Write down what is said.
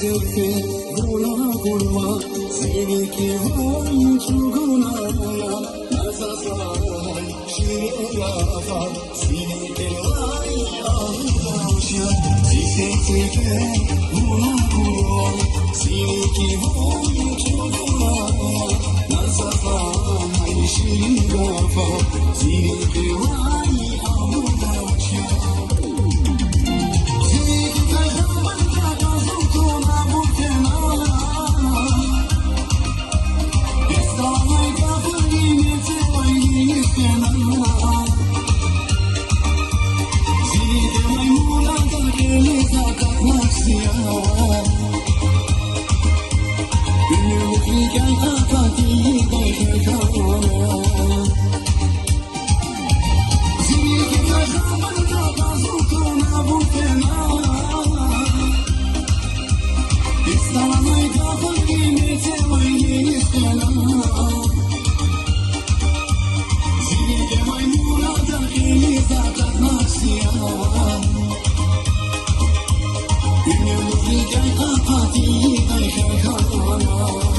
Zevke vura kurma seni ki hon çuguna nazasay şiraya seni ki ay ağlaşya zevke vura kurma seni ki hon çuguna nazasay şiraya seni ki ay ağlaşya Party, I can't